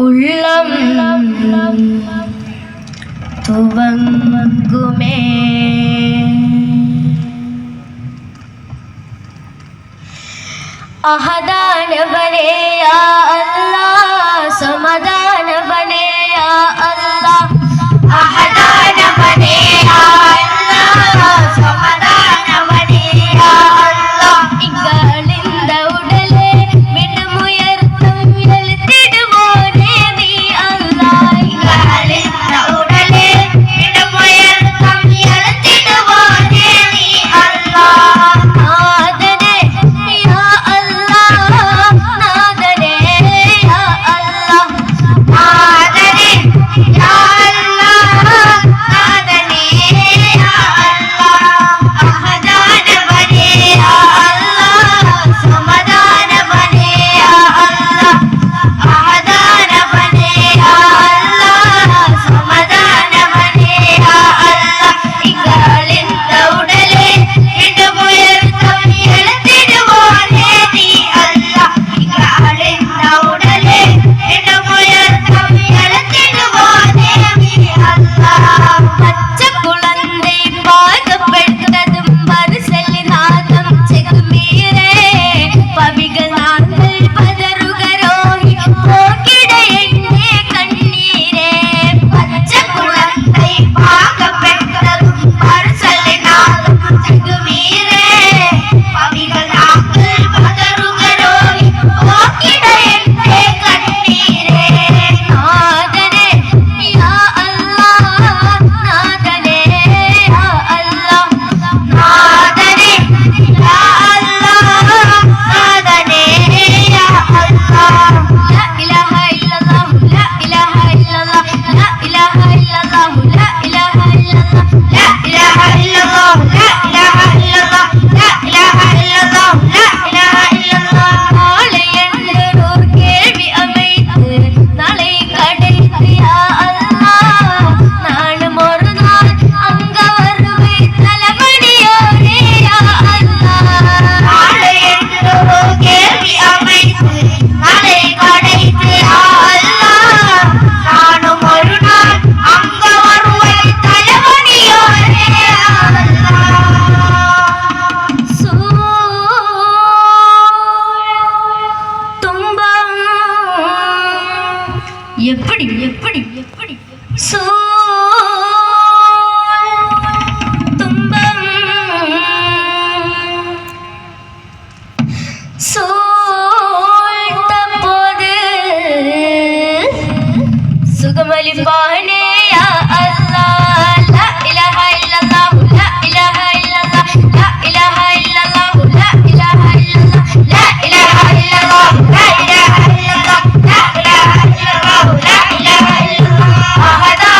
ഉള്ളം തുവങ്ങുമേ. അഹദാനവനേ യാ അല്ലാഹ്, സമദാനവനേ യാ അല്ലാഹ്. അഹദാനവനേ യാ അല്ലാഹ്, സമദാനവനേ യാ അല്ലാഹ്. ഇങ്ങളിന്ത ഉടലേ മിടുമുയർത്തും എഴുത്തിടുവോനേ നീ അല്ലാഹ്. ഇങ്ങളിന്ത ഉടലേ മിടുമുയർത്തും എഴുത്തിടുവോനേ നീ അല്ലാഹ്. നാദനേ യാ അല്ലാഹ്, നാദനേ യാ അല്ലാഹ്. നാദനേ യാ അല്ലാഹ്, നാദനേ യാ അല്ലാഹ്. അഹദാനവനേ യാ അല്ലാഹ്, സമദാനവനേ യാ അല്ലാഹ്. അഹദാനവനേ യാ അല്ലാഹ്, സമദാനവനേ യാ അല്ലാഹ്. ഇങ്ങളിന്ത ഉടലേ മിടുമുയർത്തും എഴുത്തിടുവോനേ നീ അല്ലാഹ്. ഇങ്ങളിന്ത ഉടലേ മിടുമുയർത്തും എഴുത്തിടുവോനേ നീ അല്ലാഹ്. പച്ചക്കുളന്തേ പാകപ്പെട്ടതും പരിസലിനാഥം ചെകുമീരേ. പവികൾ നാന്തൽ പതറുകരോഹി പോക്കിടയെന്റെ കണ്ണീരേ. പച്ചക്കുളന്തേ പാകപ്പെട്ടതും പരിസലിനാഥം ചെകുമീരേ. പവികൾ നാന്തൽ പതറുകരോഹി പോക്കിടയെന്റെ കണ്ണീരേ. നാദനേ യാ അല്ലാഹ്, നാദനേ യാ അല്ലാഹ്. നാദനേ യാ അല്ലാഹ്, നാദനേ യാ അല്ലാഹ്. ലാ ഇലാഹ ഇല്ലല്ലാഹ്, ലാ ഇലാഹ ഇല്ലല്ലാഹ്, ലാ ഇലാഹ ഇല്ലല്ലാഹ്, ലാ ഇലാഹ ഇല്ലല്ലാഹ്, ലാ ഇലാഹ ഇല്ലല്ലാഹ്, ലാ ഇലാഹ ഇല്ലല്ലാഹ്, ലാ ഇലാഹ ഇല്ലല്ലാഹ്, ലാ ഇലാഹ ഇല്ലല്ലാഹ്. നാളെ എണ്ണൂർ കേൾവി அமைத்து നാളെ കടൽക്ക് യാ അല്ലാഹ്. നാളും ഒരു നാൾ അങ്ക വരുവേ തലമണിയോരേ യാ അല്ലാഹ്. നാളെ എണ്ണൂർ കേൾവി அமைத்து നാളെ കടൽക്ക് യാ അല്ലാഹ്. നാളും ഒരു നാൾ അങ്ക വരുവേ തലമണിയോരേ യാ അല്ലാഹ്. തുമ്പം எப்படி எப்படி எப்படி തുമ്പം സൂழ்த்தபோது சுகமளிப்பானே யா அல்லாஹ். லா இலாஹ இல்லல்லாஹ், லா இலாஹ இல்லல்லாஹ், லா இலாஹ இல்லல்லாஹ், லா இலாஹ இல்லல்லாஹ், லா இலாஹ இல்லல்லாஹ், லா இலாஹ இல்லல்லாஹ், லா இலாஹ இல்லல்லாஹ், லா இலாஹ இல்லல்லாஹ். அஹதா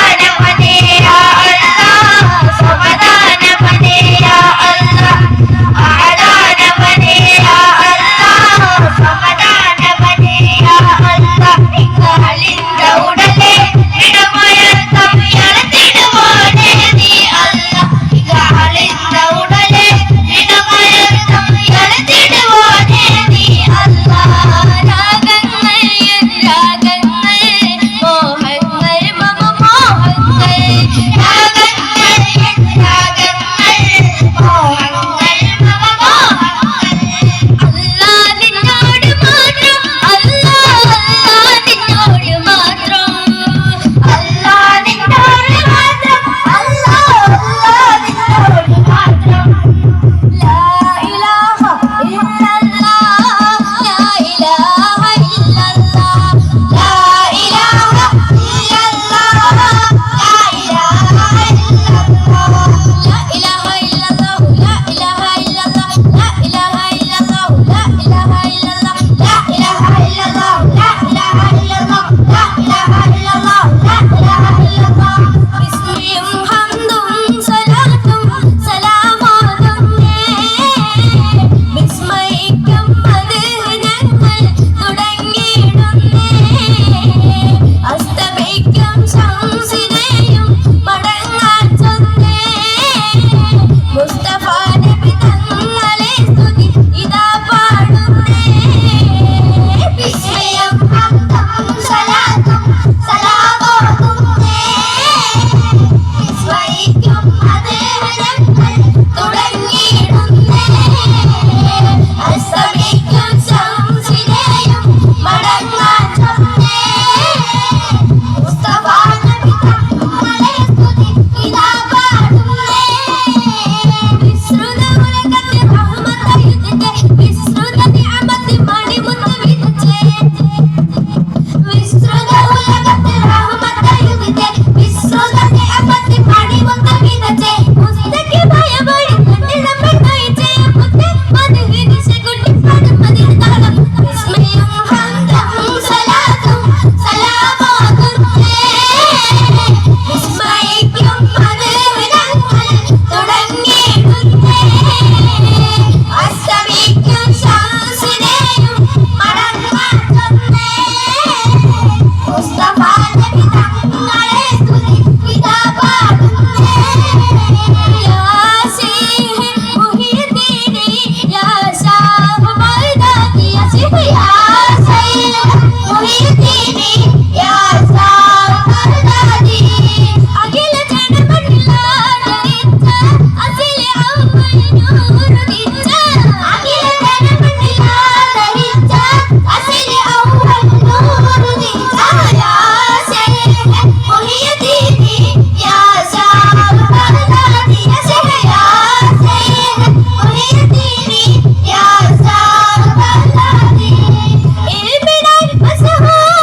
البلاد مسحور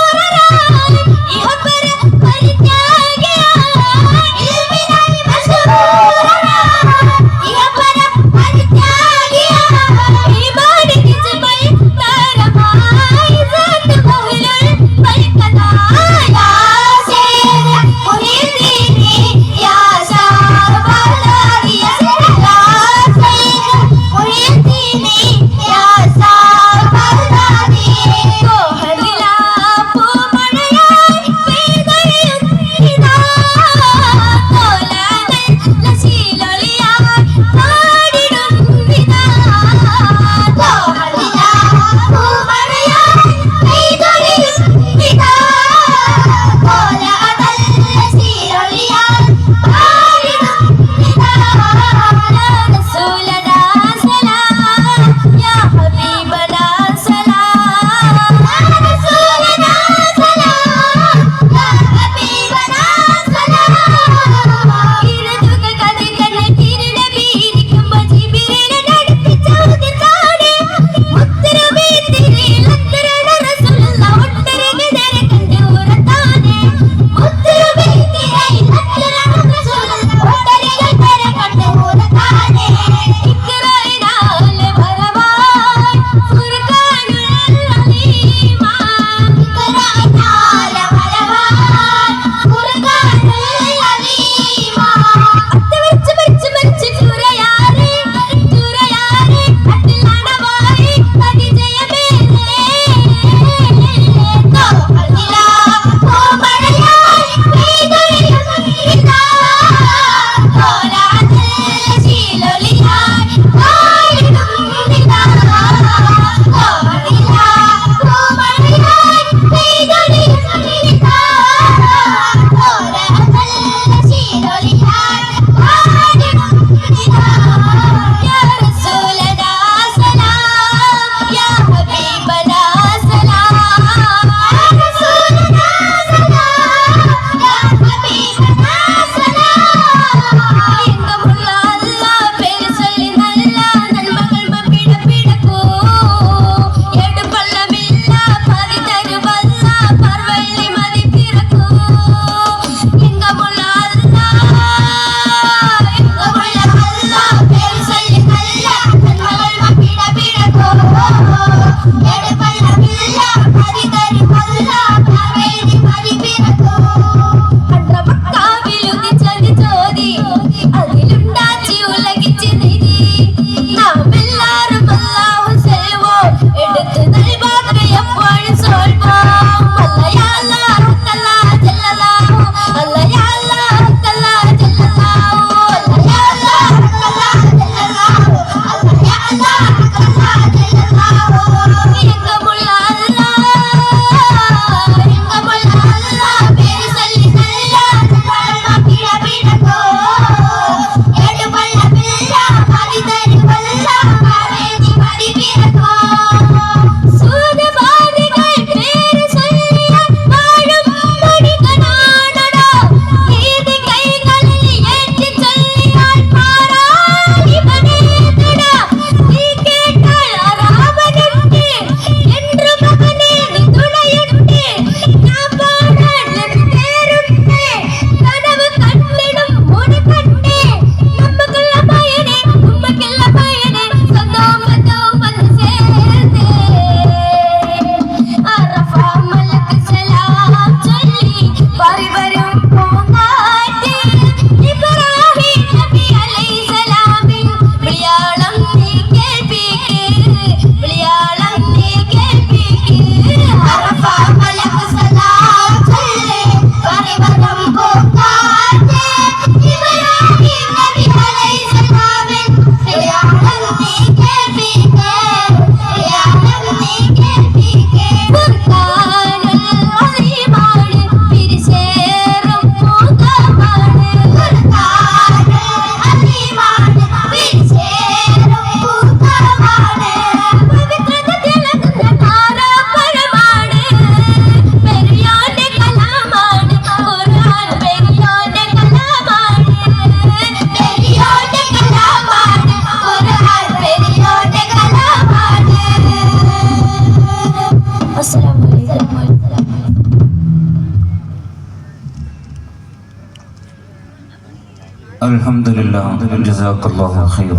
അൽഹംദുലില്ലാഹ് ജസാക്കല്ലാഹു ഖൈർ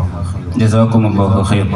ജസാക്കുമുല്ലാഹു ഖൈർ